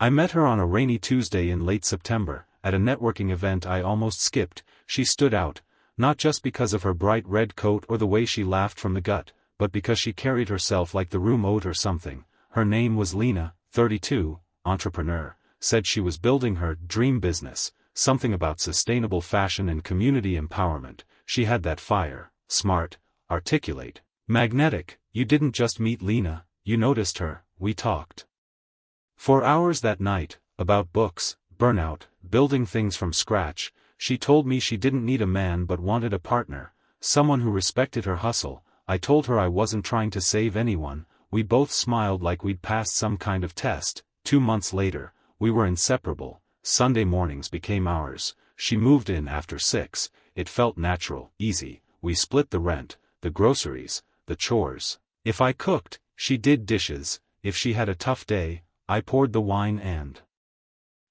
I met her on a rainy Tuesday in late September, at a networking event I almost skipped. She stood out, not just because of her bright red coat or the way she laughed from the gut, but because she carried herself like the room owed her something. Her name was Lena, 32, entrepreneur, said she was building her dream business, something about sustainable fashion and community empowerment. She had that fire, smart, articulate, magnetic. You didn't just meet Lena, you noticed her. We talked for hours that night, about books, burnout, building things from scratch. She told me she didn't need a man but wanted a partner, someone who respected her hustle. I told her I wasn't trying to save anyone. We both smiled like we'd passed some kind of test. 2 months later, we were inseparable. Sunday mornings became ours. She moved in after 6. It felt natural, easy. We split the rent, the groceries, the chores. If I cooked, she did dishes. If she had a tough day, I poured the wine and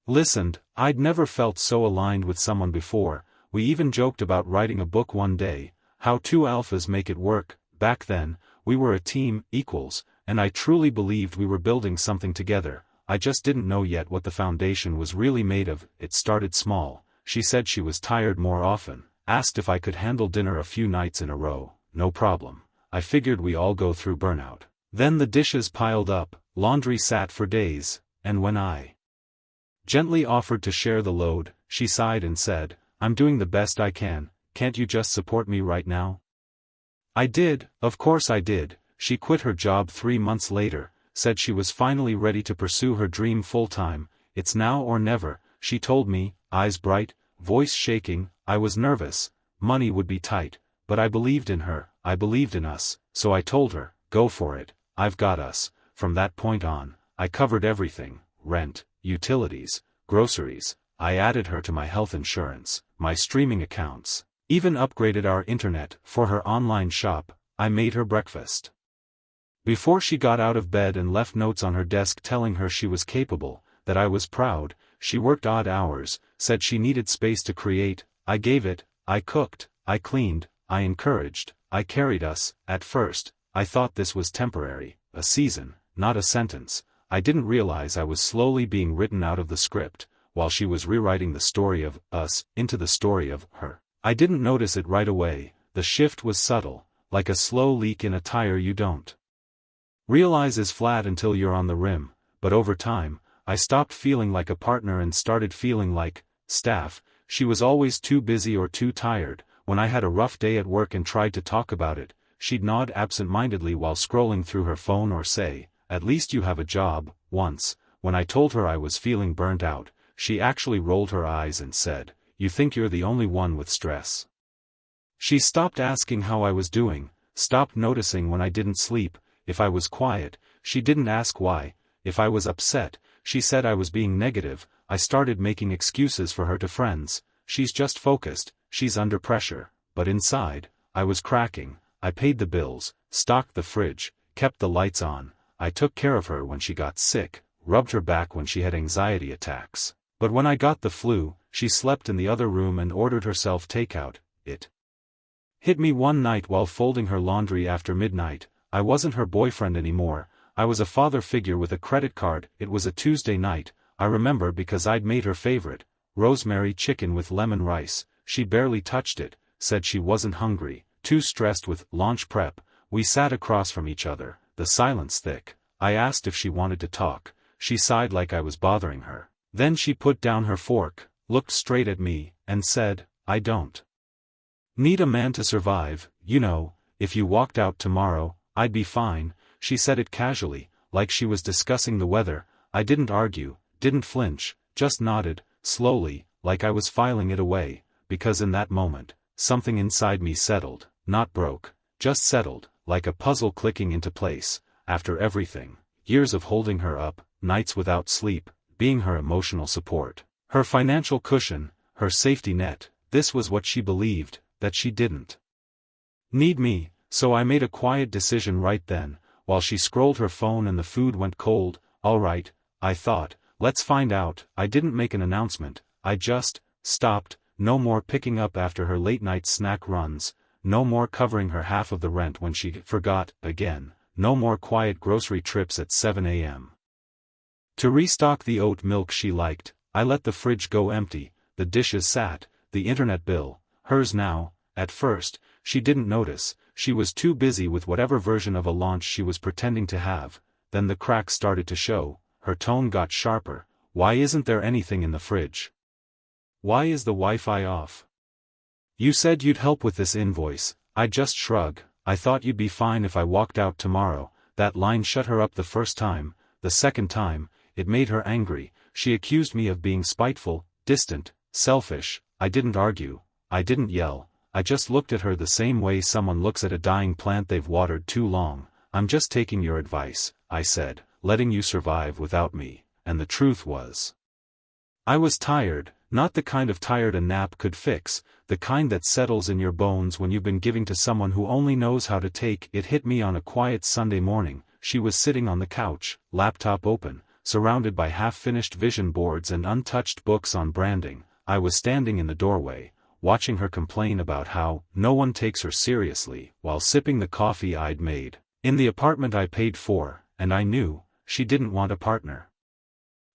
listened. I'd never felt so aligned with someone before. We even joked about writing a book one day, how two alphas make it work. Back then, we were a team, equals, and I truly believed we were building something together. I just didn't know yet what the foundation was really made of. It started small. She said she was tired more often, asked if I could handle dinner a few nights in a row. No problem. I figured we all go through burnout. Then the dishes piled up, laundry sat for days, and when I gently offered to share the load, she sighed and said, "I'm doing the best I can, can't you just support me right now?" I did, of course I did. She quit her job 3 months later, said she was finally ready to pursue her dream full-time. It's now or never, she told me, eyes bright, voice shaking. I was nervous, money would be tight, but I believed in her, I believed in us, so I told her, go for it, I've got us. From that point on, I covered everything, rent, utilities, groceries. I added her to my health insurance, my streaming accounts, even upgraded our internet. For her online shop, I made her breakfast before she got out of bed and left notes on her desk telling her she was capable, that I was proud. She worked odd hours, said she needed space to create. I gave it. I cooked, I cleaned, I encouraged, I carried us. At first, I thought this was temporary, a season, not a sentence. I didn't realize I was slowly being written out of the script, while she was rewriting the story of us into the story of her. I didn't notice it right away. The shift was subtle, like a slow leak in a tire you don't realize is flat until you're on the rim. But over time, I stopped feeling like a partner and started feeling like staff. She was always too busy or too tired. When I had a rough day at work and tried to talk about it, she'd nod absent-mindedly while scrolling through her phone or say, "At least you have a job." Once, when I told her I was feeling burnt out, she actually rolled her eyes and said, "You think you're the only one with stress?" She stopped asking how I was doing, stopped noticing when I didn't sleep. If I was quiet, she didn't ask why. If I was upset, she said I was being negative. I started making excuses for her to friends. She's just focused, she's under pressure. But inside, I was cracking. I paid the bills, stocked the fridge, kept the lights on. I took care of her when she got sick, rubbed her back when she had anxiety attacks. But when I got the flu, she slept in the other room and ordered herself takeout. It hit me one night while folding her laundry after midnight. I wasn't her boyfriend anymore. I was a father figure with a credit card. It was a Tuesday night, I remember, because I'd made her favorite, rosemary chicken with lemon rice. She barely touched it, said she wasn't hungry, too stressed with launch prep. We sat across from each other, the silence thick. I asked if she wanted to talk. She sighed like I was bothering her. Then she put down her fork, looked straight at me, and said, "I don't need a man to survive. You know, if you walked out tomorrow, I'd be fine." She said it casually, like she was discussing the weather. I didn't argue, didn't flinch, just nodded, slowly, like I was filing it away, because in that moment, something inside me settled, not broke, just settled, like a puzzle clicking into place. After everything, years of holding her up, nights without sleep, being her emotional support, her financial cushion, her safety net, this was what she believed, that she didn't need me. So I made a quiet decision right then, while she scrolled her phone and the food went cold. All right, I thought, let's find out. I didn't make an announcement, I just stopped. No more picking up after her late-night snack runs, no more covering her half of the rent when she forgot again, no more quiet grocery trips at 7 a.m. To restock the oat milk she liked, I let the fridge go empty, the dishes sat, the internet bill, hers now. At first, she didn't notice, she was too busy with whatever version of a launch she was pretending to have. Then the cracks started to show, her tone got sharper. Why isn't there anything in the fridge? Why is the Wi-Fi off? You said you'd help with this invoice. I just shrug. I thought you'd be fine if I walked out tomorrow. That line shut her up the first time. The second time, it made her angry. She accused me of being spiteful, distant, selfish. I didn't argue. I didn't yell. I just looked at her the same way someone looks at a dying plant they've watered too long. I'm just taking your advice, I said, letting you survive without me. And the truth was, I was tired, not the kind of tired a nap could fix, the kind that settles in your bones when you've been giving to someone who only knows how to take. It hit me on a quiet Sunday morning. She was sitting on the couch, laptop open, surrounded by half-finished vision boards and untouched books on branding. I was standing in the doorway, watching her complain about how no one takes her seriously, while sipping the coffee I'd made, in the apartment I paid for, and I knew, she didn't want a partner.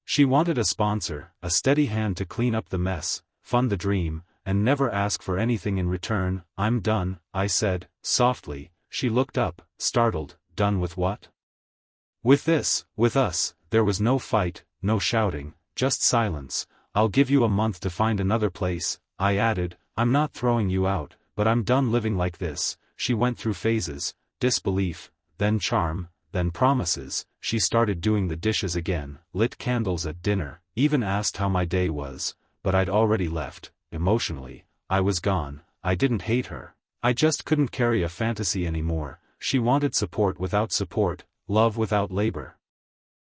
She wanted a sponsor, a steady hand to clean up the mess, fund the dream, and never ask for anything in return. I'm done, I said, softly. She looked up, startled. Done with what? With this, with us. There was no fight, no shouting, just silence. I'll give you a month to find another place, I added. I'm not throwing you out, but I'm done living like this. She went through phases, disbelief, then charm, then promises. She started doing the dishes again, lit candles at dinner, even asked how my day was, but I'd already left. Emotionally, I was gone. I didn't hate her. I just couldn't carry a fantasy anymore. She wanted support without support, love without labor,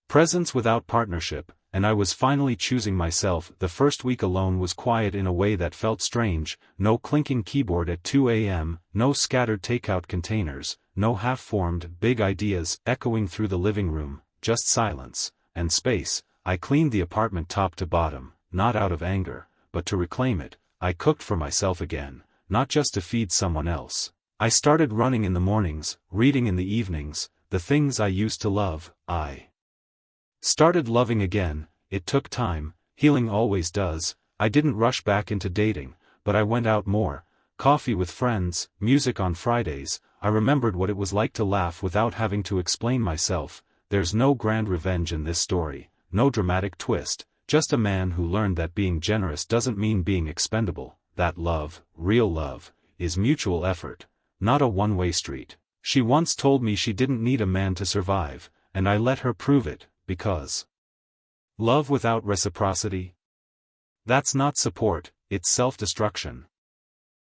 presence without partnership, and I was finally choosing myself. The first week alone was quiet in a way that felt strange. No clinking keyboard at 2 a.m., no scattered takeout containers, no half-formed big ideas echoing through the living room, just silence and space. I cleaned the apartment top to bottom, not out of anger, but to reclaim it. I cooked for myself again, not just to feed someone else. I started running in the mornings, reading in the evenings, the things I used to love. I started loving again. It took time, healing always does. I didn't rush back into dating, but I went out more. Coffee with friends, music on Fridays. I remembered what it was like to laugh without having to explain myself. There's no grand revenge in this story, no dramatic twist, just a man who learned that being generous doesn't mean being expendable, that love, real love, is mutual effort, not a one-way street. She once told me she didn't need a man to survive, and I let her prove it, because love without reciprocity? That's not support, it's self-destruction.